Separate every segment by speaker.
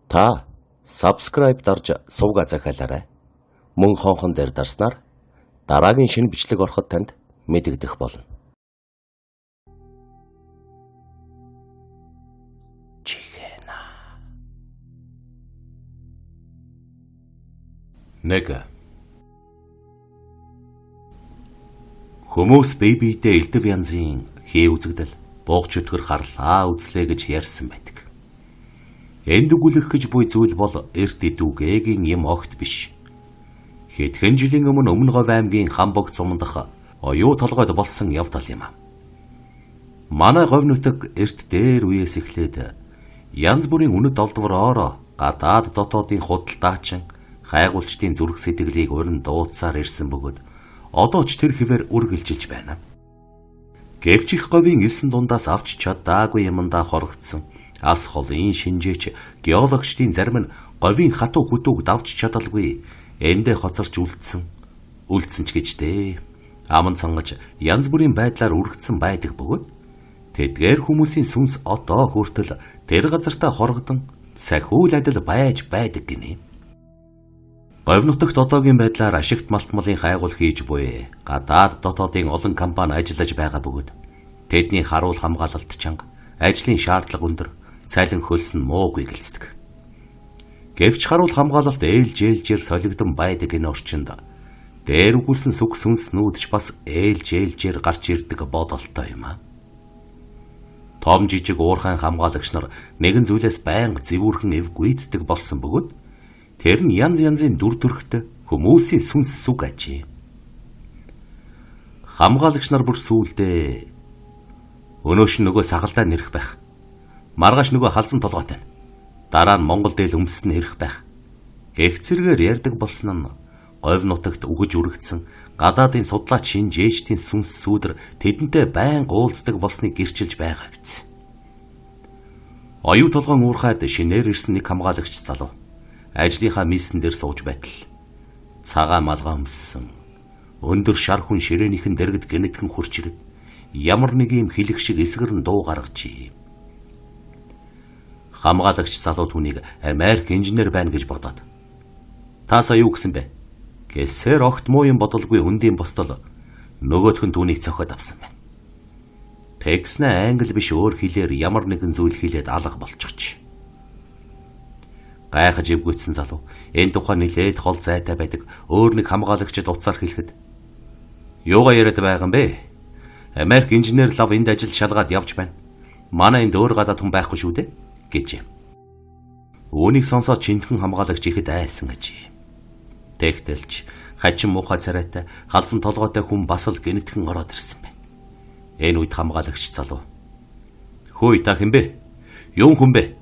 Speaker 1: Та subscribe дарж сувга захиалаарай. Мөн хонхон дээр дарснаар дараагийн шинэ бичлэг ороход танд мэдэгдэх болно. Чихэна. Нэг хүмүүс бэбитэй элдв янзын хээ үзэгдэл буугч өтгөр харлаа үзлээ гэж ярьсан байдаг. Энд өгүүлэх гэж буй зүйл бол эрт идүүгээгийн юм огт биш. Хэдхэн жилийн өмнө Говь аймгийн Хамбог цумдах оюу толгойд болсон явдал юм. Манай говь нутаг эрт дээр үеэс эхлээд янз бүрийн үнэт олдвороор гадаад дотоодын худалдаачин хайгуулчдын зүрх сэтгэлийг урин дууцаар ирсэн бөгөөд одоо ч тэр хэвээр үргэлжилж байна. Гэвч их говийн элсэн дундаас авч чадаагүй юмдаа хорогдсон алс холын шинжээч геологчдын зарим нь говийн хатуу хүтүүг давж чадалгүй эндээ хоцорч үлдсэн ч гэжтэй аман цангаж янз бүрийн байдлаар үргэлжсэн байдаг бөгөөд тэдгээр хүмүүсийн сүнс одоо хүртэл тэр газартаа хорогдон сахиул адил байж байдаг гинэ. Говь нутагт одоогийн байдлаар ашигт малтмалын хайгуул хийж буй гадаад дотоодын олон компани ажиллаж байгаа бөгөөд тэдний харуул хамгаалалт чанга ажлын шаардлага өндөр цайлан хөлс нь муугүй гэлцдэг. Гэвч харуул хамгаалалт ээлжээр солигдсон байдаг энэ орчинд дээр үгүүлсэн сүг сүнснүүд ч бас ээлжээр гарч ирдэг бодолтой юм а. Том жижиг уурхайн хамгаалагч нар нэгэн зүйлээс байнга зэвүүрхэн эв гүйцэтгэг болсон бөгөөд тэр нь янз янзын дүр төрхтэй хүмүүсийн сүнс сүг ажээ. Хамгаалагч нар бүр сүүлдээ өнөөш нөгөө сагалдаа нэрх байх. Маргааш нөгөө халзан толгойтой. Дараа нь Монгол дээл өмссөн ирэх байх. Гэх зэргээр ярьдаг болсон нь говь нутагт үгэж үрэгдсэн гадаадын судлаач шинжээчдийн сүнс сүудэр тэдэнтэй байнга уулздаг болсныг гэрчилж байгаа биз. Оюу толгойн уурхайд шинээр ирсэн нэг хамгаалагч залуу ажлынхаа мисэн дээр сууж байтал цагаан малгай өмссөн өндөр шар хүн ширээнийхэн дэргэд гэнэтгэн хурч ирээд ямар нэг юм хилэг шиг эсгэр нь дуу гаргажээ. Хамгаалагч залуу түүнийг Америк инженер байна гэж бодоод таасаа юу гэсэн бэ? Гэсээр огт муу юм бодолгүй өндийн бостол нөгөөх нь түүнийг цохиод авсан байна. Тэгснэ англи биш өөр хэлээр ямар нэгэн зүйл хэлээд алга болчихч. Гайхаж ивгүйцсэн залуу энэ тухай нилээд хол зайтай байдаг өөр нэг хамгаалагчд уцаар хэлэхэд юугаа яриад байгаа юм бэ? Америк инженер лав энд ажил шалгаад явж байна. Манай энд өөр гадаад хүн байхгүй шүү дээ гэж. Үүнийг сонсоод чинхэн хамгаалагч ихэд айсан ажээ. Тэгтэлч хачин муухай царайтай халзан толгойтой хүн бас л гэнэтгэн ороод ирсэн байна. Энэ үед хамгаалагч залуу "Хөөе та хэн бэ? Юун хүн бэ?"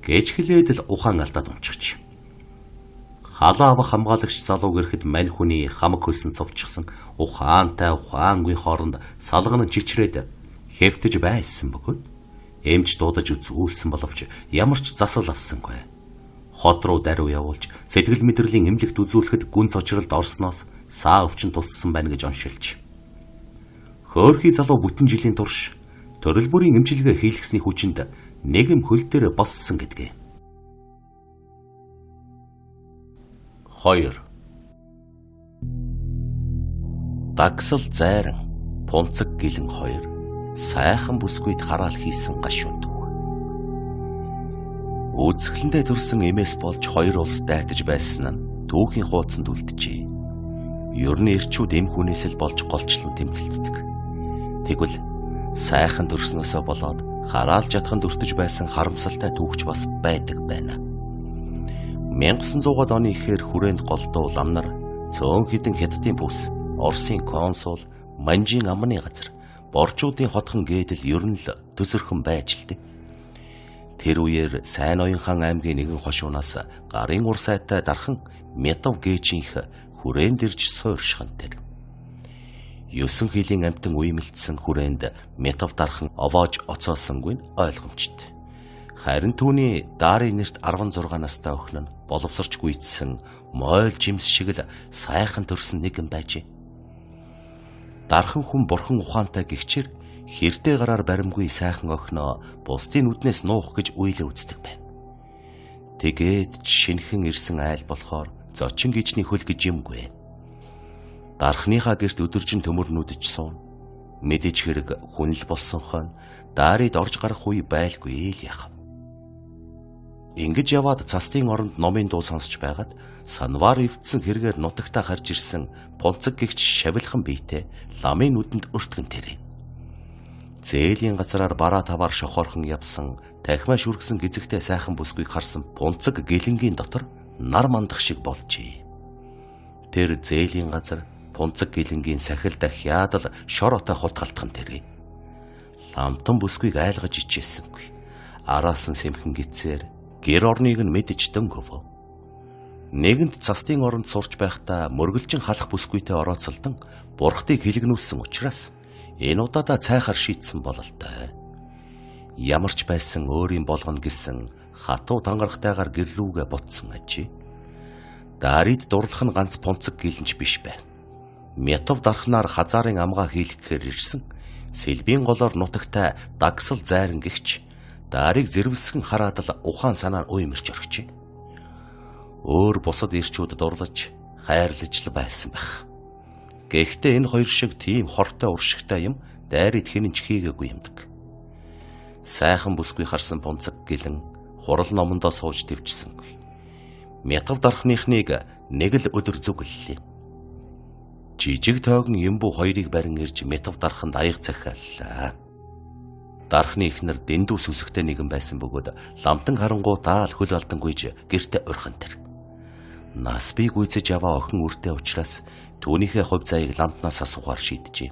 Speaker 1: гэж хэлээд л ухаан алдаад унчихч. Халаа авах хамгаалагч залууг ирэхэд мань хүний хамаг хөлсөн цовчсон ухаангүй хооронд салган чичрээд хэвтэж байсан бөгөөд эмч дуудаж үзүүлсэн боловч ямар ч засал авсангүй. Хот руу даруй явуулж сэтгэл мэдрэлийн эмнэлэгт үзүүлэхэд гүн цочролд орсноос саа өвчин туссан байна гэж оншилж. Хөөрхий залуу бүтэн жилийн турш төрөл бүрийн эмчилгээ хийлгэсний хүчинд нэгэн хөл дээр боссон гэдгээ. 2. Дагсал зайран пунцэг гэлэн 2 сайхан бүсгүйд хараал хийсэн гашуунд. Үзэсгэлэндээ төрсэн эмээс болж хоёр улс дайтаж байсан нь түүхийн хуудсанд үлджээ. Ер нь эрчүүд эм хүнээс л болж голчлон тэмцэлддэг. Тэгвэл сайхан төрснөөсөө болоод хараалж ятхан дүртэж байсан харамсалтай түүхч бас байдаг байна. 1900-аад оны ихэр хүрээнд голдуу лам нар цөөн хідэн хятадын бүс, Оросын консул, Манжийн амны газар, борчуудын хотхон гээдэл ер нь л төсөрхөн байж лтэй. Тэр үеэр Сайн Оюнхан аймгийн нэгэн хошуунаас гарын ур сайтай дархан Метов гээжийнх хүрээнд ирж сууршхан тэр. 9 хилийн амтан уймэлтсэн хүрээнд Метов дархан овоож оцоосонгүй ойлгомжтой. Харин түүний Дарийн нэрт 16 настай охин нь боловсрч гүйцсэн мойл жимс шиг л сайхан төрсөн нэгэн байжээ. Дархан хүн бурхан ухаантай гихчээр хэрдээ гараар баримгүй сайхан охиноо бусдын үднээс нуух гэж үйлээ үздэг байна. Тэгээд шинхэн ирсэн айл болохоор зочин гижний хөл гэж юмгүй. Дархныхаа гэрт өдөржин төмөр нүдэж суун. Мэдээж хэрэг хүнл болсон хойно Дарид орж гарах үе байлгүй л яах. Ингэж яваад цастын оронд номын дуу сонсч байгаад санвар эвдсэн хэрэгээр нутагтаа харж ирсэн Понцог гэгч шавилхан биетэй ламын нүдэнд өртгөн тэрэ. Зээлийн газараар бараа таваар шохоорхон явсан тахимаа шүргсэн гизэгтэй сайхан бүсгүйг харсан Понцог гэлэнгийн дотор нар мандах шиг болжээ. Тэр зээлийн газар Понцог гэлэнгийн сахил дахиад л шор отой хутгалтхан тэрэ. Ламтан бүсгүйг айлгаж ичээсэнгүй. Араас нь сэмхэн гисээр гэр орныг нь мэдэж дөнгөв. Нэгэнт цастын оронд сурч байхдаа мөргөлжин халах бүсгүйтэй орооцолдон бурхтыг хэлгнүүлсэн учраас энэ удаадаа цайхаар шийтсэн бололтой. Ямар ч байсан өөрийн болгоно гэсэн хатуу тангарахтайгаар гэр рүүгээ бутсан ажи. Дарид дурлах нь ганц Понцог гэлэнч биш байв. Мятав дархнаар хазаарын амгаа хийлгэхээр ирсэн сэлбийн голоор нутагтай дагсал зайран гэгч Дарийг зэрвэлсгэн хараад л ухаан санаа уймэрч орхижээ. Өөр бусад ирчүүдэд урлаж хайрлаж л байсан байх. Гэхдээ энэ хоёр шиг тийм хортой уршигтай юм Дарид хинэнч хийгээгүй юмдаг. Сайхан бүсгүй харсан Понцог гэлэн хурал номондоо сууж төвчсөнгүй. Мятав дархныхныг нэг л өдөр зүгэллээ. Жижиг тойгон юмбу хоёрыг барин ирж Мятав дарханд аяг захиаллаа. Дархны ихнэр дэндүү сүсгтэй нэгэн байсан бөгөөд ламтан харангуй даал хөл алдангүйж гэрте урхан тэр. Нас би гүйцэж яваа охин үртэй учраас түүнийхээ хувь заяг ламтнаас асуугаар шийджээ.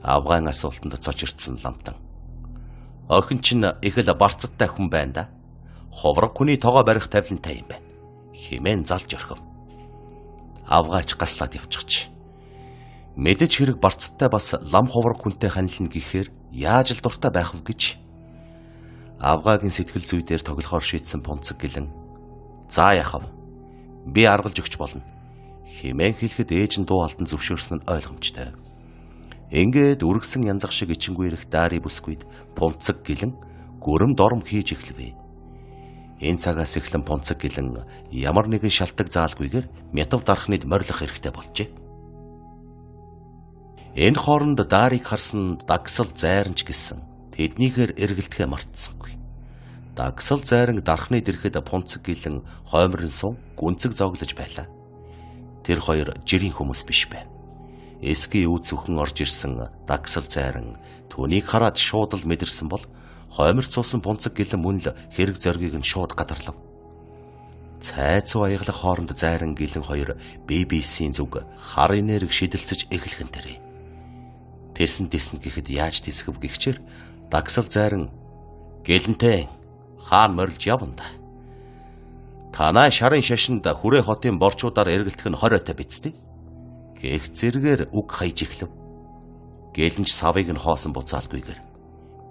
Speaker 1: Авгаан асуултанд цочирдсан ламтан. Охин чинь их л барцадтай хүн байна да. Ховрог хүний тоогоо барих тавилантай юм байна. Химэн залж орхив. Авгаач гаслаад явчихчих. Мэдээж хэрэг барцадтай бас лам ховрог хүнтэй ханилна гэхээр яаж л дуртай байх вэ гэж авгаагийн сэтгэл зүй дээр тоглохоор шийдсэн Понцог гэлэн за яхав би аргалж өгч болно хэмээн хэлэхэд ээж нь дуу алдан зөвшөөрсөн нь ойлгомжтой. Ингээд үргэсэн янзах шиг ичингүй ирэх Дари бүсгүйд Понцог гэлэн гүрэм дорм хийж эхлэвэ. Энэ цагаас эхлэн Понцог гэлэн ямар нэгэн шалтгаан заалгүйгээр Мятав дархныг морилох хэрэгтэй болжээ. Энэ хооронд Дарийг харсан дагсал зайранч гэсэн тэднийхээр эргэлдэхээ мартсангүй. Дагсал зайран дархны дэрхэд Понцог гэлэн хоймрон сум гүнцэг зоглож байлаа. Тэр хоёр жирийн хүмүүс биш байв. Эсгийн үд зөвхөн орж ирсэн дагсал зайран түүнийг хараад шууд л мэдэрсэн бол хойморт суусан Понцог гэлэн мөн л хэрэг зоргийг нь шууд гадарлав. Цайцуу аяглах хооронд зайран гэлэн хоёр BBC-ийн зүг хар энерги шидэлцэж эхлэхэн дэрээ. Тэсэн гэхэд яаж тисгэв гихчээр дагсал зайран гэлэнтэй хаан морилж явна. Танай шарын шашинд хүрээ хотын борчуудаар эргэлдэх нь 20 отой бидтэй. Гэх зэргээр үг хайж эхлэв. Гэлэнч савыг нь хоосон буцаалгүйгээр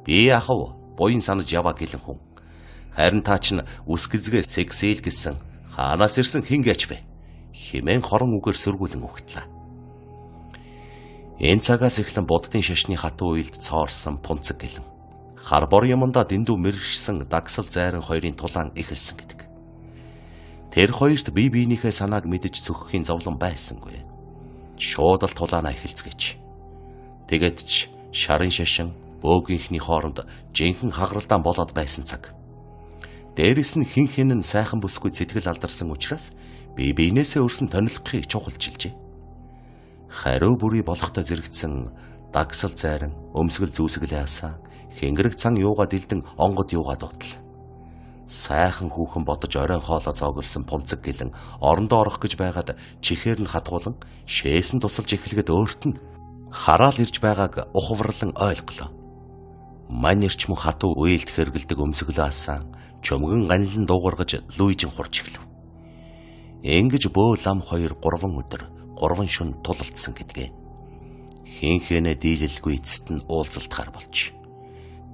Speaker 1: би ахав буян санаж яваа гэлэн хүн. Харин та чинь үсгэзгээ сексэл гэсэн хаанаас ирсэн хин гэж вэ? Химэн хорон үгээр сөргүүлэн өгтлээ. Энэ цагаас эхлэн буддын шашны хатуу уйлд цоорсон Понцог гэлэн хар бор юмдаа дэндүү мэрэгшсэн дагсал зайран хоёрын тулаан эхэлсэн гэдэг. Тэр хоёрт бие биенийхээ санааг мэдэж зөвхөхийн зовлон байсангүй. Шууд л тулаанаа эхэлцгээч. Тэгээд ч шарын шашин бөөгийнхний хооронд жинхэнэ хагаралдаан болоод байсан цаг. Дээрэс нь хин нь сайхан бүсгүй сэтгэл алдарсан учраас бие биенээсээ өрсөн тонилгохыг чухалчилжээ. Хариу бүрий болохтой зэрэгцсэн дагсал зайран өмсгөл зүүсгэлээ асаа хэнгэрэг цан юугаа дэлдэн онгод юугаа дутал. Сайхан хүүхэн бодож оройн хоолоо зоогулсан Понцог гэлэн орондоо орох гэж байгаад чихээр нь хатгуулан шээсэн тусалж эхлэхэд өөрт нь хараал ирж байгааг ухаврлан ойлголоо. Мань эрчмөн хатуу уйлд хэргэлдэг өмсгөлөө асаа чөмгөн ганилан дуугаргаж лүйжин хурж эхлэв. Ингэж бөө лам 2-3 өдөр 3 шөнө тулалдсан гэдгээ. Хинхэнэ дийлэлгүй эцэст нь уулзалтахаар болж.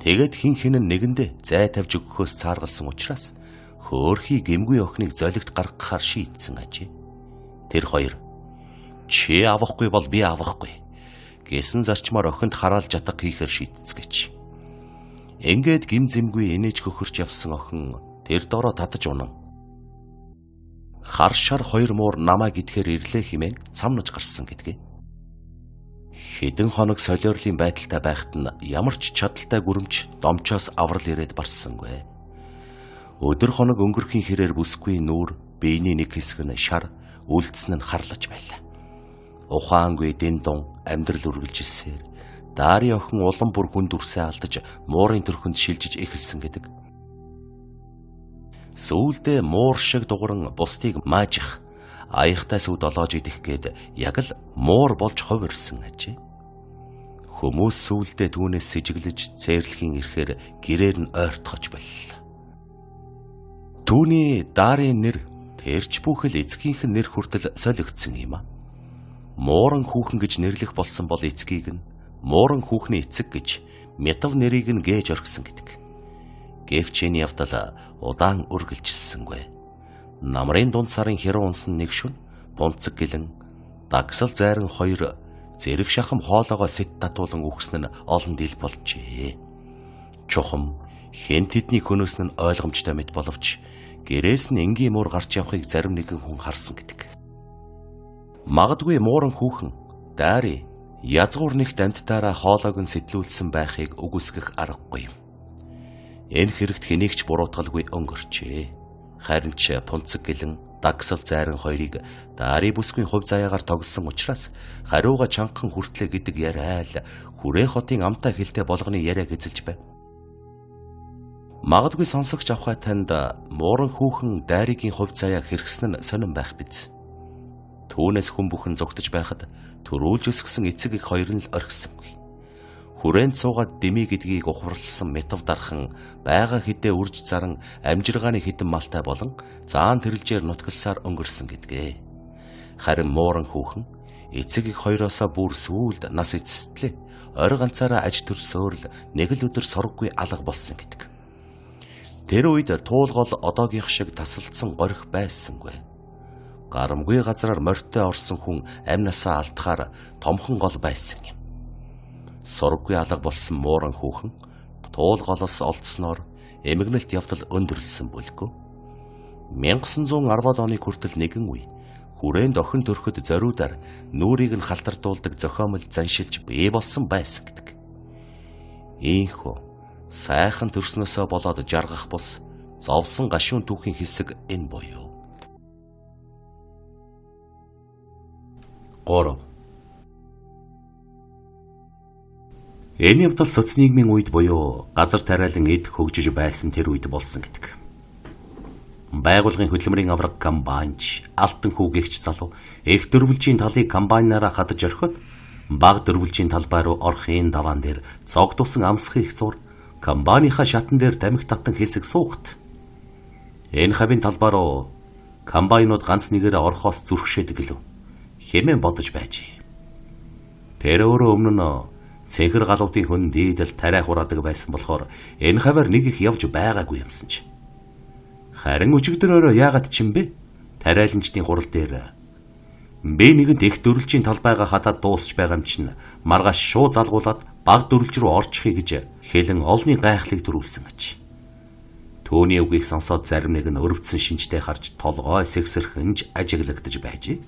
Speaker 1: Тэгээд хинхэн нэгэндээ зай тавьж өгөхөөс цааргалсан учраас хөөрхий гэмгүй охиныг золигт гаргахаар шийдсэн ажээ. Тэр хоёр чи авахгүй бол би авахгүй гэсэн зарчмаар охинд хараал жатга хийхээр шийдцгээч. Ингээд гим зэмгүй инээж хөхөрч явсан охин тэр дороо татаж унан Хар шар хоёр муур намаа гэдгээр ирлээ хэмээн цамнаж гарсан гэдгийг. Хэдэн хоног солиорлын байдалтай байхад нь ямар ч чадaltaй гүрэмж домчоос аврал ирээд барсангүй. Өдөр хоног өнгөрхийн хэрээр бүсгүй нүүр биений нэг хэсэг нь шар үлдсэн нь харлаж байлаа. Ухаангүй дэндун амьдрал үргэлжилсээр Дари охин улам бүр хүн дүрсээ алдаж муурын төрхөнд шилжиж эхэлсэн гэдэг. Сүүлдээ муур шиг дугуйн бусдыг маажих, аяхтай сүд олоож идэх гээд яг л муур болж хов ирсэн ажээ. Хүмүүс сүүлдээ түүнээс сэжиглэж цээрлэхийн ирэхээр гэрээр нь ойртгож боллоо. Түүний Дарийн нэр тэрч бүхэл эцгийнх нь нэр хүртэл солигдсон юм а. Мууран хүүхэн гэж нэрлэх болсон бол эцгийг нь Мууран хүүхний эцэг гэж Метав нэрийг нь гээж орхисон гэдэг. Гэвч энэ явдал удаан үргэлжилсэнгүй. Намрын дунд сарын хэрэг унсан нэг шөнө Бунцэг гэлэн дагсал зайран хоёр зэрэг шахам хоолоогоо сэт татуулан үхсэн нь олон дил болжээ. Чухам хэн тэдний хөнөөс нь ойлгомжтой мэт боловч гэрээс нь энгийн муур гарч явахыг зарим нэгэн хүн харсан гэдэг. Магадгүй Мууран хүүхэн Дари язгуур нэгт амьтдаараа хоолойг нь сэтлүүлсэн байхыг үгүйсгэх аргагүй юм. Энэ хэрэгт хэнийг ч буруутгалгүй өнгөрчээ. Харин ч Бунцэг гэлэн дагсал зайран хоёрыг Дари бүсгүй хувь заяагаар тоглосон учраас хариуга чангахан хүртлээ гэдэг яриа л хүрээ хотын амтай хэлтэй болгоны яриаг эзэлж байв. Магадгүй сонсогч авахай танд Мууран хүүхэн Даригийн хувь заяаг хэрэгсэн нь сонирн байх биз. Түүнээс хүн бүхэн зугтаж байхад төрүүлж өсгсөн эцэг их хоёр нь л орхисонгүй. Хүрээнд суугаад дэмий гэдгийг ухварлсан Метав дархан байга хідээ үрж заран амжиргааны хідэн малтай болон заан тэрэлжээр нутгалсаар өнгөрсөн гэдгээ. Харин Мууран хүүхэн эцэг их хоёроосоо бүр сүүлд нас эцэстлээ орой ганцаараа аж төрсөөр л нэг л өдөр сорггүй алга болсон гэдэг. Тэр үед туулгол одоогийнх шиг тасалдсан горих байсангүй. Гарамгүй газраар морьтой орсон хүн амнасаа алдахаар томхон гол байсан юм. Сурггүй алга болсон Мууран хүүхэн туулголоос олдсноор эмгэнэлт явдал өндөрлсөн бүлгөө. 1910 оны хүртэл нэгэн үе хүрээнд охин төрөхөд зориудаар нүрийг нь халтардуулдаг зохиомол заншилж бий болсон байсан гэдэг. Ийхүү сайхан төрснөөсөө болоод жаргах бус зовсон гашуун түүхийн хэсэг энэ буюу. 3. Энэ явдал социализмын үед буюу газар тариалан эд хөгжиж байсан тэр үед болсон гэдэг. Байгууллагын хөдөлмөрийн авраг комбайнч, алтан хүүгэгч залуу их дөрвөлжийн талыг комбайнаараа хадаж орхиод баг дөрвөлжийн талбай руу орохын даваан дээр зогдуулсан амсхын их зур комбайныхаа шатан дээр тамхи татан хэсэг суухт. Энэ хавийн талбай руу комбайнууд ганц нэгээрээ орохоос зүрхшээдэг лв хэмээн бодож байжээ. Тэр өөрөө өмнө нь цэнхэр галуутын хүн дийдэл тариа хураадаг байсан болохоор энэ хаваар нэг их явж байгаагүй юмсан ч. Харин өчигдрөөр яагаад ч юм бэ? Тариаланчдын хурал дээр би нэгэнт их дөрвөлжийн талбайгаа хадаад дуусч байгаа юм чинь маргааш шууд залгуулад баг дөрвөлж рүү орчихъя гэж хэлэн олны гайхлыг төрүүлсэн аж. Төвний үгийг сонсоод зарим нэг нь өрөвдсөн шинжтэй харж толгой сэгсэрхэнж ажиглагдаж байжээ.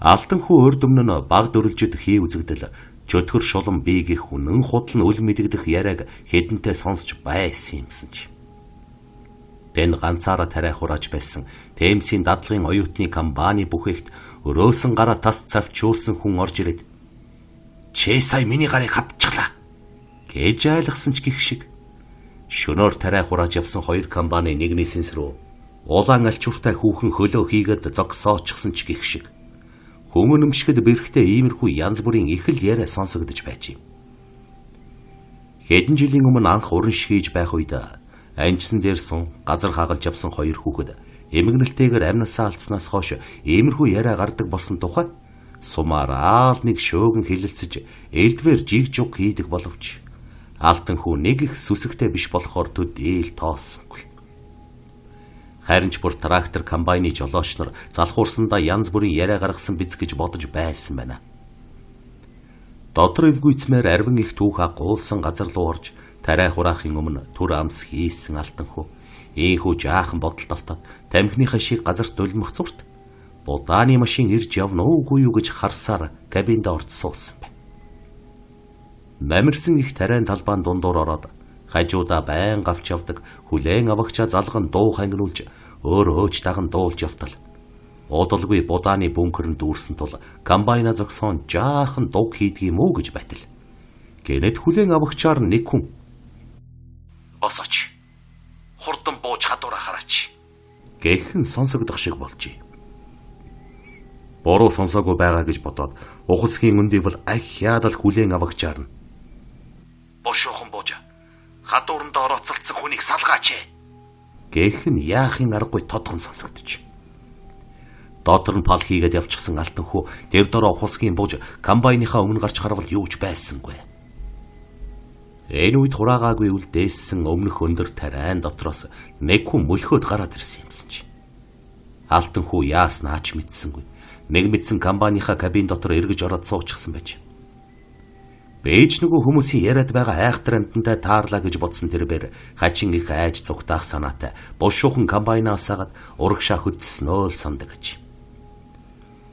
Speaker 1: Алтан хүү урд өмнө нь баг дөрвөлжөд хий үзэгдэл чөтгөр шулан биегийнх үнэн худал нь үл мэдэгдэх яриаг хэдэнтэй сонсч байсан юмсан ч. Тэн ганцаараа тариа хурааж байсан Темсийн дадлагын оюутны комбайны бүхээгт өрөөсөн гараа тас цавчуулсан хүн орж ирээд "Чи сая миний гарыг хатчихлаа" гэж айлгсан ч гих шиг. Шөнөөр тариа хурааж явсан хоёр комбайны нэгний сэнс рүү улаан алчууртай хүүхэн хөлөө хийгээд зогсоочсон ч гих шиг. Хүн өмшгөд бэрхтээ иймэрхүү янз бүрийн их л яриа сонсогдож байж юм. Хэдэн жилийн өмнө анх уран шигээж байх үед анжсан дээр сун газар хагалж явсан хоёр хүүхэд эмгэнэлтэйгээр амнасаа алдснаас хойш иймэрхүү яриа гардаг болсон тухай сумаар аал нэг шөөгн хилэлцэж элдвэр жиг жуг хийдэг боловч алтан хүү нэг их сүсэгтэй биш болохоор төд ээл тооссонгүй. Харин ч бүр трактор комбайны жолооч нар залхуурсандаа янз бүрийн яриа гаргасан биз гэж бодож байсан байна. Дотор эвгүйцмээр арвин их түүх агуулсан газар руу орж тариа хураахын өмнө түр амс хийсэн алтан хүү Ийхүү жаахан бодолд алтаад тамхиныхаа шиг газарт дулмах зурт будааны машин ирж явна уугүй юу гэж харсаар кабинд орж суусан байна. Намирсан их тариан талбайн дундуур ороод хажуудаа байн авч явдаг хүлээн авагчаа залган дуу хангинуулж өөр өөч даган дуулж явтал. Удалгүй будааны бункернд дүүрсэн тул комбайна зогсоон жаахан дуг хийдэг юм уу гэж байтал. Гэнэт хүлээн авагчаар нэг хүн босооч. Хурдан бууж хадуура хараач. Гэхэн сонсогдох шиг болжээ. Бороо сонсоогүй байгаа гэж бодоод ухасхийн өндийвол ахиад л хүлээн авагчаар нь бошоохон бууж хадууранд орооцолцсон хүнийг салгаач. Гэхэн яахын аргагүй тодхон сонсогдож. Доотор нь пал хийгээд явчихсан алтан хүү дэв дороо ухасхийн бууж комбайныхаа өмнө гарч харвал юу ч байсангүй. Энэ үед хураагаагүй үлдээсэн өмнөх өндөр тариан дотроос нэг хүн мөлхөөд гараад ирсэн юмсан чи. Алтан хүү яаснаач мэдсэнгүй. Нэг мэдсэн комбайныхаа кабин дотор эргэж ороод суучихсан байж. Бэж нөгөө хүмүүсийн яриад байгаа айхтар амтантай таарлаа гэж бодсон тэрээр хачин их айж цугтаах санаатай бушуухан комбайнаас агаад урагшаа хөдөлснөө л сандаг гэж.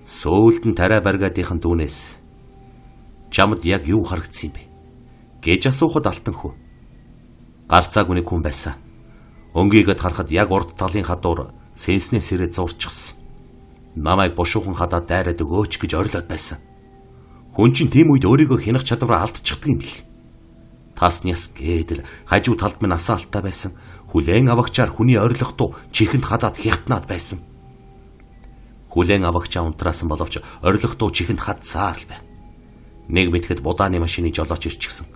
Speaker 1: Сөүлд нь тариа баргаадынхан дүүнээс чамд яг юу харагдсан юм бэ гэж асуухад алтан хүү. Гарцаагүй нэг хүн байсан. Өнгийгэд харахад яг урд талын хадуур сэнснээс ирээд зурчихсан. Намайг бушуухан хадаад дайраад өгөөч гэж орилоод байсан. Хүн чинь тийм үед өөрийгөө хянах чадвараа алдчихдаг юм бил. Таснаас гэдэл хажуу талд минь асаалтаа байсан. Хүлээн авагчаар хүний орилох дуу чихэнд хадаад хятнаад байсан. Хүлээн авагчаа унтраасан боловч орилох дуу чихэнд хадсаар л байна. Нэг мэтгэд будааны машины жолооч ирчихсэн.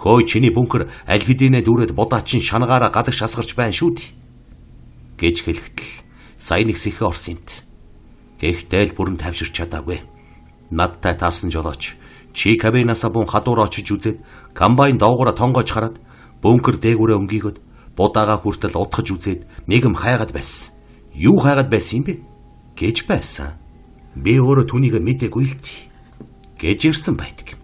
Speaker 1: Хөөе чиний бункер аль хэдийнэ дүүрээд будаа чин шанагаараа гадагш асгарч байна шүү дээ гэж хэлэхдээ сая нэг сэхэ орсон юмт. Гэхдээ л бүрэн тавьширч чадаагүй. Надтай таарсан жолооч чи кабинасаа бун хадуур очиж үзээд комбайн доогоороо тонгоож хараад бункер дээгүүрээ өнгийгöd будаага хүртэл удахж үзээд нэгэн хайгаад байсан. Юу хайгаад байсан юм бэ гэж байсан. Би өөрөө түүнийг мэдээгүй л тий гэж ирсэн байдаг.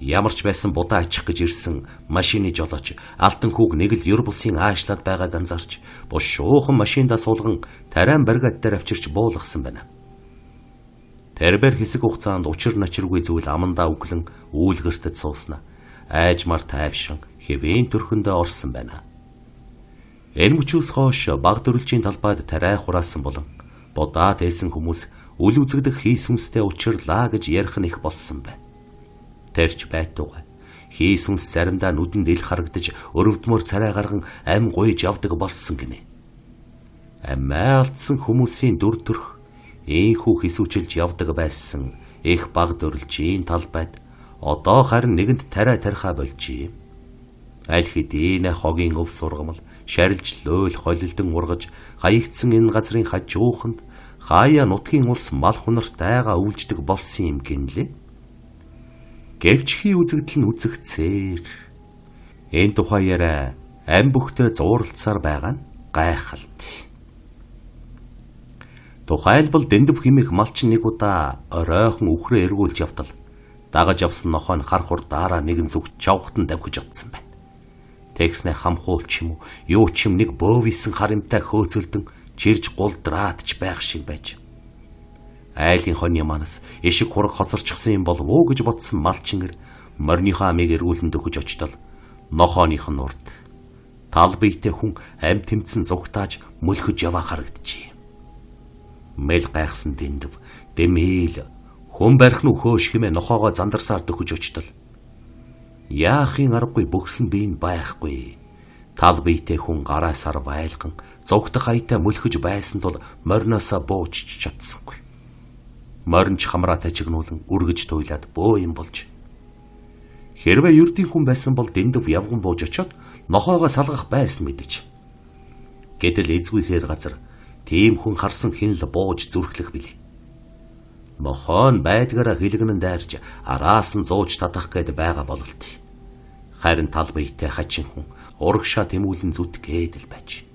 Speaker 1: Ямар ч байсан будаа ачих гэж ирсэн машины жолооч алтан хүүг нэг л ёр бусын аашлаад байгааг анзаарч бушуухан машиндаа суулган тариан баригад дээр авчирч буулгасан байна. Тэрбэр хэсэг хугацаанд учир начиргүй зүйл амандаа өглөн үүлгэртэд сууснаа. Айжмар тайвшин хэвэн төрхөндөө орсон байна. Энэ мөчөөс хойш баг дөрөлжийн талбайд тариа хураасан болон будаа дээсэн хүмүүс үл үзэгдэх хийс хүнстэй учирлаа гэж ярих нь их болсон байна. Тэрч байтугай. Хийс хүнс заримдаа нүдэнд ил харагдаж өрөвдмөр царай гарган ам гуйж явдаг болсон гинэ. Амиа алдсан хүмүүсийн дүр төрх ийхүү хисүүчилж явдаг байсан их баг дөрөлжийн талбайд одоо харин нэгэнд тариа тарихаа болжээ. Аль хэдийнэ хогийн өв сургамал шарилж löөл холилдон ургаж хаягдсан энэ газрын хажууханд хаяа нутгийн улс мал хунарт айгаа өвлждөг болсон юм гинлээ. Гэвч хий үзэгдэл нь үзэгцээр. Энэ тухайараа ам бүхтэй зууралцаар байгаа нь гайхалтай. Тухайлбал дэндв химэх малчин нэг удаа оройхон үхрээ эргүүлж явтал дагаж явсан нохоо нь хар хурдаараа нэгэн зүг чавхтан давхиж утсан байна. Тэгснэ хамхуулч юм уу юу ч юм нэг бөөвисэн харамтай хөөцөлдөн чирж гулдраадч байх шиг байж. Айлын хонья манас ишиг хураг хоцорчихсан юм болов уу гэж бодсон малчингэр морныхоо амийг эргүүлэн дөхөж очтол нохооных нь урд тал биетэй хүн ам тэмцэн зугтааж мөлхөж яваа харагджээ. Мэл гайхсан дэндв дэмээл хүн барих нь хөөш хэмээ нохоогоо зандарсаар дөхөж очтол яахын аргагүй бөксөн биеийн байхгүй. Тал биетэй хүн гараасаар байлган зугтах хаятай мөлхөж байсан тул морноосоо бууж чадсангүй. Моринч хамраатай чигнүүлэн үргэж туйлаад бөө юм болж. Хэрвээ ердийн хүн байсан бол дэндв явган бууж очоод нохоогоо салгах байсан мэдэж. Гэтэл эзгүйхээр газар тийм хүн харсан хин л бууж зүрхлэх билээ. Нохоо нь байдгаараа хилэгнэн дайрч араас нь зууж татах гээд байгаа бололт. Харин тал биетэй хачин хүн урагшаа тэмүүлэн зүтгээд л байж.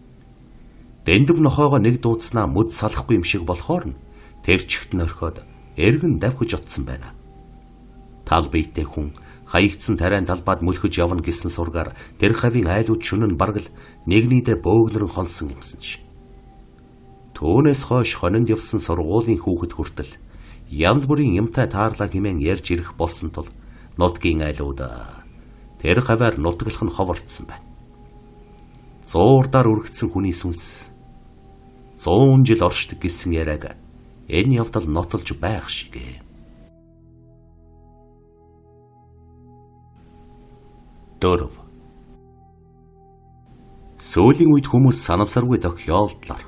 Speaker 1: Дэндв нохоогоо нэг дуудснаа мөд салахгүй юм шиг болохоор нь тэр чигт нөрхөөд эргэн давхиж утсан байна. Тал биетэй хүн Хаягдсан тариан талбайд мөлхөж явна гэсэн сургаар тэр хавийн айлууд шөнө нь бараг л нэгнийдээ бөөгнөрөн хонсон юмсанч. Түүнээс хойш хонинд явсан сургуулийн хүүхэд хүртэл янз бүрийн юмтай таарлаа хэмээн ярьж ирэх болсон тул нутгийн айлууд тэр хаваар нутаглах нь ховордсон байна. Зуурдаар үргэлжсэн хүний сүнс 100 жил оршдог гэсэн яриаг энэ явдал нотолж байх шигэ. Дөрөв. Сүүлийн үед хүмүүс санамсаргүй тохиолдлоор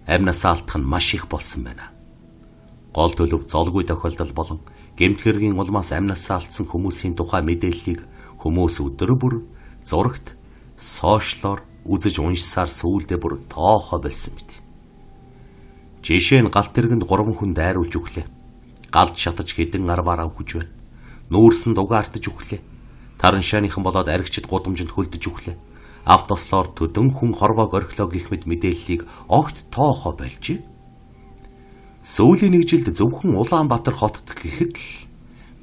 Speaker 1: амнасаа алдах нь маш их болсон байна. Гол төлөв золгүй тохиолдол болон гэмт хэргийн улмаас амнасаа алдсан хүмүүсийн тухай мэдээллийг хүмүүс өдөр бүр зурагт, сошиалоор үзэж уншсаар сүүлдээ бүр тоохоо болсон мэт. Жишээ нь галт тэргэнд 3 хүн дайруулж өглөө. Галд шатаж хэдэн арваараа хүж байна. Нүүрсэн дугаартаж өглөө. Таран шааныхан болоод аригчид гудамжинд хөлдөж өглөө. Автослоор төдөн хүн хорвоог орхилоо гэх мэт мэдээллийг огт тоохоо болж. Сүүлийн нэг жилд зөвхөн Улаанбаатар хотод гэхэд л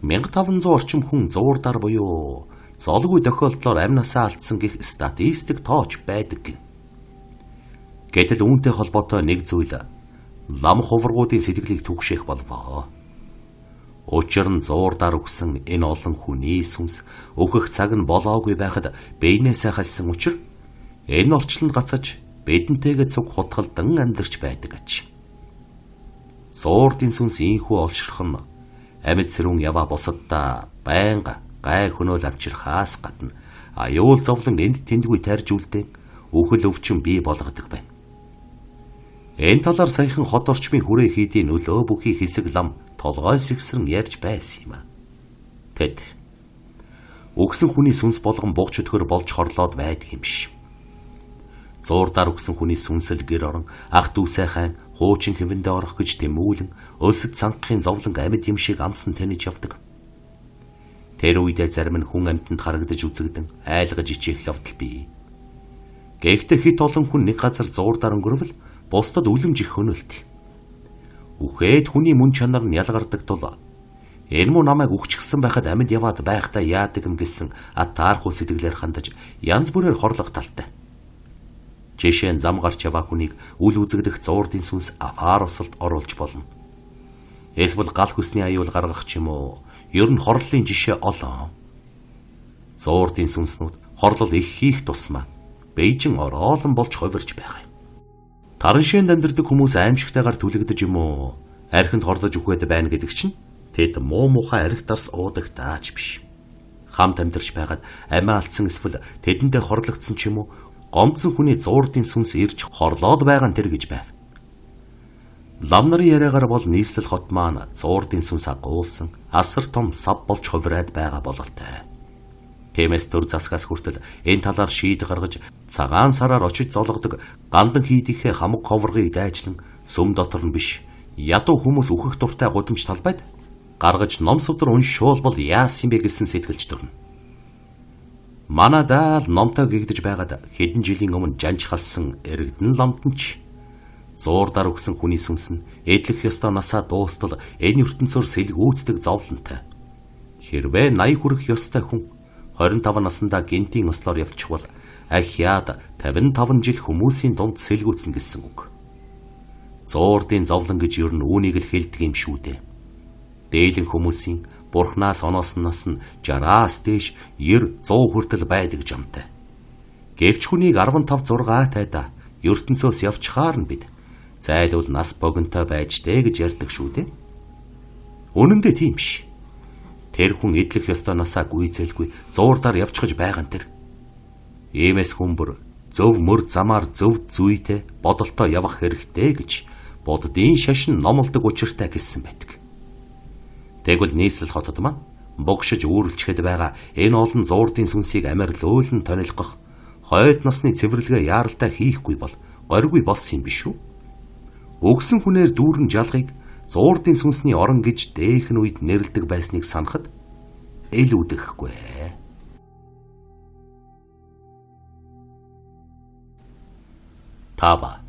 Speaker 1: 1500 орчим хүн зуурдаар буюу золгүй тохиолдлоор амнасаа алдсан гэх статистик тоож байдаг гин. Гэтэл үүнтэй холбоотой нэг зүйл лам хуврагуудын сэтгэлийг түгшээх болвоо. Учир нь зуурдаар өгсөн энэ олон хүний сүнс өгөх цаг нь болоогүй байхад биенээсээ халсан учир энэ орчлонд гацаж бидэнтэйгээ цуг хутгалдан амьдарч байдаг аж. Зуурдын сүнс ийхүү олшрох нь амьд сэрүүн яваа бусаддаа байнга гай хөнөөл авчирхаас гадна аюул зовлон энд тэндгүй тарж үлдэн үхэл өвчин бий болгодог байна. Энэ талаар саяхан хот орчмын хүрээ хийдийн нөлөө бүхий хэсэг лам толгой сэгсрэн ярьж байсан юм а. Тэд өгсөн хүний сүнс болгон буг чөтгөр болж хорлоод байдаг юм биш. Зуурдаар өгсөн хүний сүнсэл гэр орон ах дүү сайхан хуучин хэвэндээ орох гэж тэмүүлэн өлсөд цангахын зовлон амьд юм шиг амсан таниж явдаг. Тэр үедээ зарим нь хүн амьтанд харагдаж үзэгдэн айлгаж ичээх явдал бий. Гэхдээ хит олон хүн нэг газар зуурдаар өнгөрвөл бусдад үлэмж их хөнөөлт. Үхээд хүний мөн чанар нь ялгардаг тул энэ муу намайг үхчихсэн байхад амьд яваад байхдаа яадаг юм гэсэн атаархуу сэтгэлээр хандаж янз бүрээр хорлох талтай. Жишээ нь зам гарч яваа хүнийг үл үзэгдэх зуурдын сүнс аваар усалд оруулж болно. Эсвэл гал хүсний аюул гаргах ч юм уу, ер нь хорлолын жишээ олон. Зуурдын сүнснүүд хорлол их хийх тусмаа бэйжин ороолон болж хувирч байгаа юм. Таран шээнд амьдардаг хүмүүс аимшигтайгаар түлэгдэж юм уу, архинд хорлож өгөхөд байна гэдэг чинь тэд муу мухай архи дарс уудаг дааж биш. Хамт амьдарч байгаад амиа алдсан эсвэл тэдэндээ хорлогдсон ч юм уу, гомдсон хүний зуурдын сүнс ирж хорлоод байгаа нь тэр гэж байв. Лам нарын яриагаар бол нийслэл хот маань зуурдын сүнс агуулсан асар том сав болж хувираад байгаа бололтой. Тиймээс төр засгаас хүртэл энэ талаар шийд гаргаж цагаан сараар очиж зологдог гандан хийдийнхээ хамаг ховрогыг дайжлан сүм дотор нь биш ядуу хүмүүс үхэх дуртай гудамж талбайд гаргаж ном сувдар уншуулбал яасан бэ гэсэн сэтгэлж төрнө. Манадаа л номтой гэгдэж байгаад хэдэн жилийн өмнө жанж халсан эргэдэн ламтанч зуурдаар өгсөн хүний сүнс нь эдлэх ёстой насаа дуустал энэ ертөнцөөр сэлгүүцдэг зовлонтой. Хэрвээ 80 хүрэх ёстой хүн 25 наснда гинтийн ослоор явчихвал ахиад 55 жил хүмүүсийн дунд сэлгүүцнэ гэсэн үг. Зуурдын зовлон гэж ер нь үүнийг л хэлдэг юм шүү дээ. Дээлэн хүмүүсийн Бурхнаас онооснаас нь 60-аас дээш 90 100 хүртэл байдаг жамтай. Гэвч хүнийг 15 6 тайда ертөнцөөс явчихаар нь бид зайлуул нас богинтой байж дээ гэж ярьдаг шүү дээ. Үнэн дээр тийм биш. Тэр хүн эдлэх ёстой насаа гүйцэлгүй зуурдаар явчихж байгаа нь тэр. Иймээс хүн бүр зөв мөр замаар зөв зүйтэй бодолтой явах хэрэгтэй гэж буддын шашин номлодог учиртай гэсэн байдаг. Тэгвэл нийслэл хотод маань богшиж үүрлчихэд байгаа энэ олон зуурдын сүнсийг амарлөөлн тонилгох хойд насны цэвэрлэгээ яаралтай хийхгүй бол горьгүй болсон юм биш үү? Өгсөн хүнээр дүүрэн жалгыг зуурдын сүнсний орон гэж дээхэн үед нэрлдэг байсныг санахад эл үдэхгүй. Тава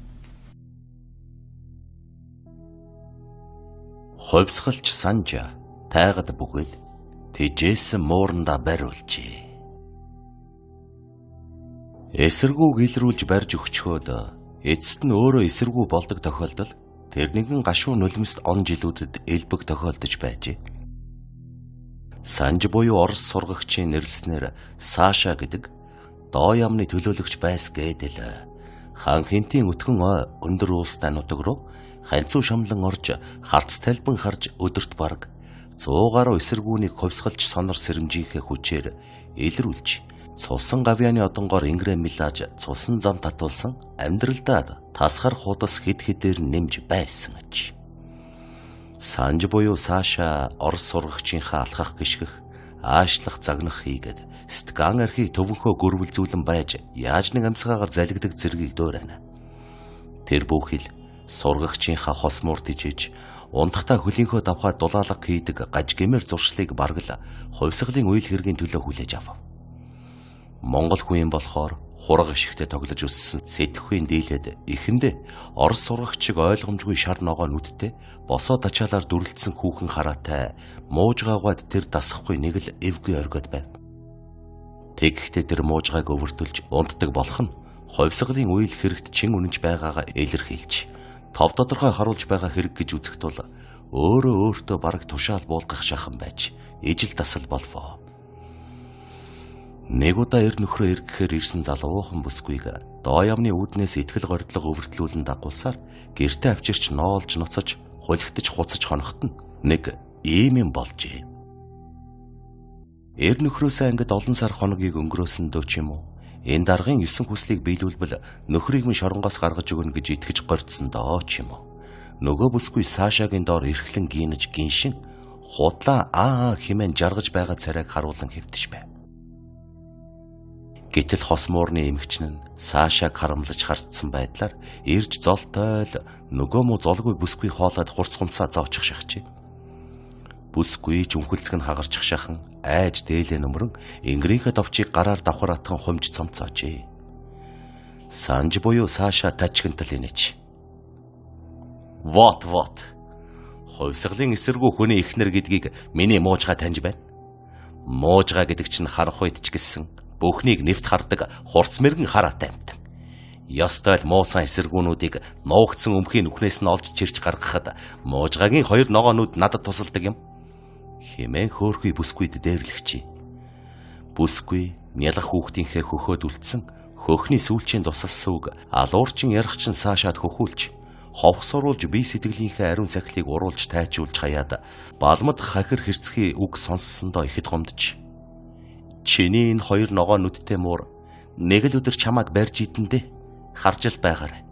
Speaker 1: хувьсгалч санжа тайгад бүгэд Тэжээсэн муурандаа бариулжээ. Эсэргүүг илрүүлж барьж өгчхөөд эцэст нь өөрөө эсэргүү болдог тохиолдол тэрнийхэн гашуун нулимст он жилүүдэд элбэг тохиолдож байжээ. Санж буюу Орос сургагчийн нэрлснээр Саша гэдэг доо ямны төлөөлөгч байс гэдэл хан хинтийн өтгөн ой өндөр уустай нутаг руу ханцуу шамлан орж харц талбан харж өдөрт бараг 100 гаруй эсэргүүнийг ховсгалж сонор сэрэмжийнхээ хүчээр илрүүлж цусан гавьяаны одонгоор ингрэ милааж цусан зам татуулсан амьдралдаа тасгар худас хэд хэдээр нэмж байсан аж. Санж буюу Саша Орос сургагчийнхаа алхах гიშгэх аашлах загнах хийгээд Сткан архийг төвөнхөө гөрвөлзүүлэн байж яаж нэг амьсгаагаар залгидаг зэргийг дуурайна. Тэр бүхэл сургагчийнхаа хос муур тижиж ундахта хөлийнхөө давхаар дулаалга хийдэг гаж гэмээр зуршлыг баргал хувьсгалын үйл хэргийн төлөө хүлээж ав. Монгол хүн болохоор хураг ишгтээ тоглож өссөн сэтгхүйн дийлээд эхэндээ Орос сургагчиг ойлгомжгүй шар ногоо нүдтэй босоо тачаалаар дүрлэлсэн хүүхэн хараатай муужгаагаад тэр дасахгүй нэг л эвгүй оргиод байв. Тэгэхдээ тэр муужгааг өвөртөлж унтдаг болох нь хувьсгалын үйл хэрэгт чин үнэнч байгаагаа илэрхийлж тов тодорхой харуулж байгаа хэрэг гэж үзэх тул өөрөө өөртөө бараг тушаал буулгах шахан байж ижил дасал болвоо. Нэг удаа эр нөхрөө эргэхээр ирсэн залуухан бүсгүйг доо ямны үүднээс итгэл гордлого өвөртлүүлэн дагуулсаар гэртээ авчирч ноолж ноцож хулигтж хуцаж хонохт нь нэг ийм юм болжээ. Эр нөхрөөсөө ангид олон сар хоногийг өнгөрөөсөндөө ч юм уу энэ даргын 9 хүслийг биелүүлбэл нөхрийг минь шоронгоос гаргаж өгнө гэж итгэж горьдсон доо ч юм уу. Нөгөө бүсгүй Сашагийн доор эрхлэн гинэж гиншин худлаа хэмээн жаргаж байгаа царайг харуулan хэвтэж байв. Гэтэл хос муурны эмэгчин нь Сашаг харамлаж харцсан байдлаар ирж золтой л нөгөө муу золгүй бүсгүй хоолоод хурц хумцаа зоочих шахжээ. Бүсгүй ч өнхөлцг нь хагарчих шахан айж дээлээ нөмрөн ингрийнхээ товчийг гараар давхар атхан хумж цомцоожээ. Санж буюу Саша тачгантал инеч. Вот. Хувьсгалын эсэргүү хүний эхнэр гэдгийг миний муужгаа таньж байна. Муужгаа гэдэг чинь харанх үед ч гэсэн бүхнийг нэвт хардаг хурц мэргэн хараатай амт. Ёстой л муусан эсэргүүнүүдийг нуугдсан өмхийн нүхнээс нь олж чирч гаргахад муужгагийн хоёр ногоонууд надад тусалдаг юм. Хэмээн хөөрхий бүсгүйд дээрлэгчээ. Бүсгүй нялх хүүхдийнхээ хөхөөд үлдсэн хөхний сүүлчийн тусалсан үг алуурчин ярахчин Сашаад хөхүүлж ховсоруулж бие сэтгэлийнхээ ариун сахилыг уруулж тайчулж хаяад балмад хахир хэрцгий үг сонссондоо ихэд гомдж чиний энэ хоёр ногоо нүдтэй муур нэг л өдөр чамааг барьж идэндээ харж л байгаарай.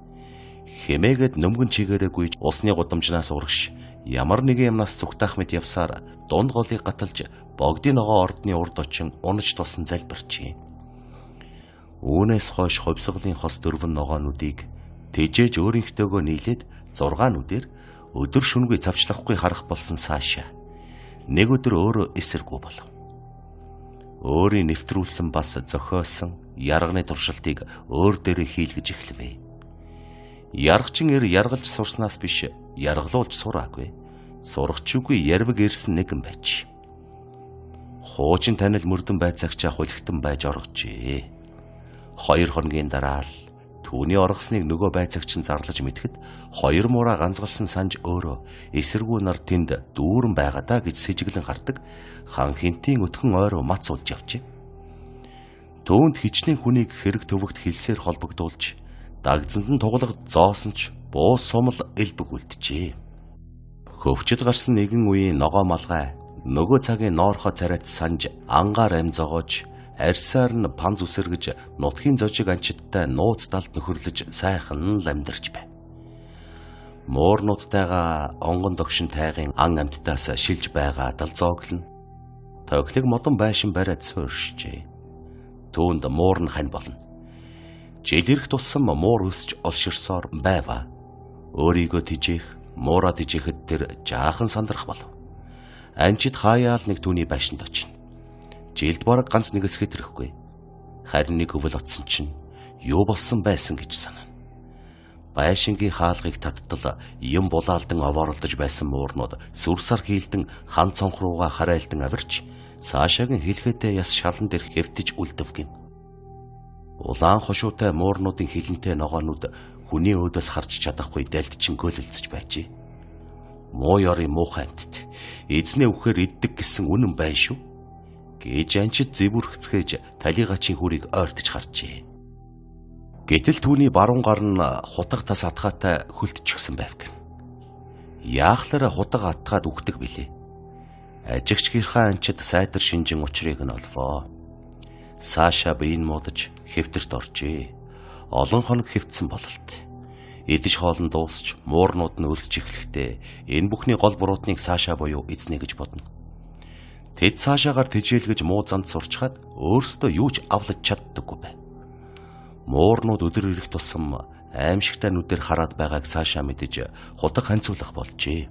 Speaker 1: Хэмээгээд нөмгөн чигээрээгүй усны гудамжнаас урагш ямар нэгэн юмнаас зүгтаах мэт явсаар дунд голыг гаталж богдын ногоо ордны урд очин унаж тусан залбирчээ. Үүнээс хойш хувьсгалын хос 4 ногоонуудыг тэжээж өөрийнхтэйгөө нийлээд 6 нүдээр өдөр шөнөгүй цавчлахгүй харах болсон Саша нэг өдөр өөрөө эсэргүү болов. Өөрийн нэвтрүүлсэн бас зохиосон ярганы туршилтыг өөр дээрээ хийлгэж эхлэв. Яргачин эр яргалж сурснаас биш яргалуулж сураагүй. Сурагчгүй ярвэг ирсэн нэгэн байж. Хуучин танил мөрдөн байцаагчаа хулигтан байж оргожээ. 2 хоногийн дараа л түүний оргосныг нөгөө байцаагч нь зарлаж мэдхэд 2 мураа ганцгалсан санж өөрөө эсэргүү нар тэнд дүүрэн байгаа даа гэж сэжиглэн хардаг хан хинтийн өтгөн ойроо мац уулж явжээ. Түүнд хичнээн хүнийг хэрэг төвөгт хилсээр холбогдуулж дагзанд нь тугалаг зоосон ч буус сумал элбэг үлджээ. Хөвчөд гарсан нэгэн үеийн ногоо малгай нөгөө цагийн ноорхоо царайт санж ангаар ам зогоож арьсаар нь панз үсэргэж нутгийн зожиг анчидтай нууц далд нөхөрлөж сайхан л амьдарч байв. Муурнуудтайгаа онгон догшин тайгын ан амьтдаас шилж байгаа далзооглон тоглог модон байшин бариад суурьшжээ. Түүнд муур нь хань болно. Жил ирэх тусам муур өсч олширсоор байва. Өөрийгөө тижээх, муураа тижээхэд тэр жаахан сандрах болов. Анчид хаяал нэг түүний байшинд очино. Жилд бараг ганц нэгээс хэтрэхгүй. Харин нэг өвөл отсон чинь юу болсон байсан гэж санана. Байшингийн хаалгыг таттал юм булаалдан овооролдож байсан муурнууд сүрсар хийлдэн хан цонх руугаа харайлдан авирч Сашагийн хэлхээтэй яс шалан дээр хэвтэж үлдэв гин. Улаан хошуутай муурнуудын хилэнтэй ногоонууд хүний өөдөөс харж чадахгүй дэлдчин гөлөлцөж байжээ. Муу ёрын муухай амьтд эзнээ үхээр иддэг гэсэн үнэн байна шүү. Гэж анчид зэвүрхцгээж талигачийн хүрийг ойртож харжээ. Гэтэл түүний баруун гар нь хутга тас атгаатай хөлтчихсэн байв гэн. Яахлаараа хутга атгаад үхдэг билээ. Ажигч гэрхаа анчид сайтар шинжин учрыг нь олвоо. Саша биеийн муудаж хэвтэрт оржээ. Олон хоног хэвтсэн бололт. Идэж хоолн дуусч муурнууд нь өлсөж эхлэхдээ энэ бүхний гол буруутныг Саша буюу эзнэ гэж бодно. Тэд Сашагаар тэжээлгэж муу занд сурчхаад өөрсдөө юу ч авлаж чаддаггүй байв. Муурнууд өдөр ирэх тусам аимшигтай нүдээр хараад байгааг Саша мэдэж хутга ханцуулах болжээ.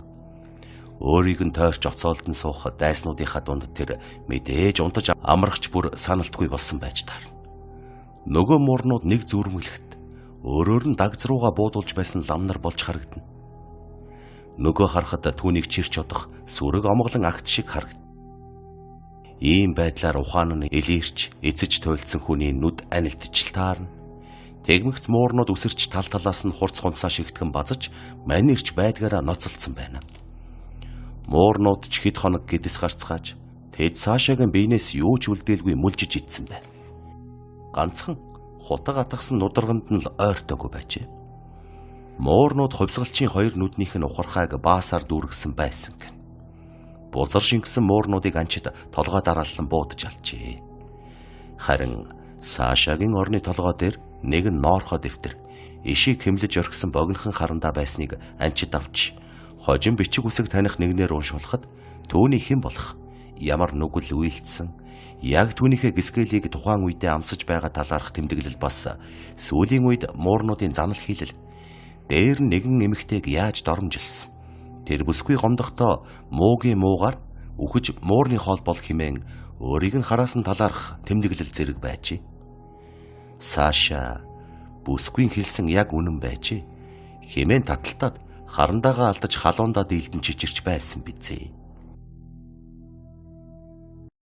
Speaker 1: Өөрийг нь тойрч оцоолдон суух дайснуудынхаа дунд тэр мэдээж унтаж амрахч бүр саналтгүй болсон байж таарна. Нөгөө муурнууд нэг зүрмгэлэхт өөрөөр нь дагз руугаа буудуулж байсан ламнар болж харагдана. Нөгөө харахад түүнийг чирч одох сүрэг омглон агт шиг харагд. Ийм байдлаар ухаан нь элэрч эцэж туйлдсан хүний нүд анилтж таарна. Тэгмэгц муурнууд үсэрч тал талаас нь хурц гунцаа шигтгэн базаж манирч байдгаараа ноцолцсон байна. Муурнууд ч хэд хоног гэдэс гарцгааж тэд Сашагийн биенээс юу ч үлдээлгүй мүлжиж идсэн байв. Ганцхан хутга атгсан нударганд нь л ойртоогүй байжээ. Муурнууд хувьсгалчийн хоёр нүднийх нь ухархайг баасаар дүүргэсэн байсан гэн. Булзар шингэсэн муурнуудыг анчид толгой дараалан буудаж алжээ. Харин Сашагийн орны толгой дээр нэг нь ноорхоо дэвтэр ишийг хэмлэж орхисон богинохан харандаа байсныг анчид авч хожим бичиг үсэг таних нэгнээр уншуулахад түүний хэн болох, ямар нүгэл үйлдсэн, яг түүнийхээ гисгэлийг тухайн үедээ амсаж байгаа талаарх тэмдэглэл бас сүүлийн үед муурнуудын занал хийлэл дээр нэгэн эмэгтэйг яаж доромжилсан. Тэр бүсгүй гомдохдоо муугийн муугаар үхэж муурны хоол бол хэмээн өөрийг нь хараасан талаарх тэмдэглэл зэрэг байжээ. Саша бүсгүйн хэлсэн яг үнэн байжээ. Хэмээн таталтаад харандаага алдаж халуундаа дийлдэн чичирч байсан бизээ.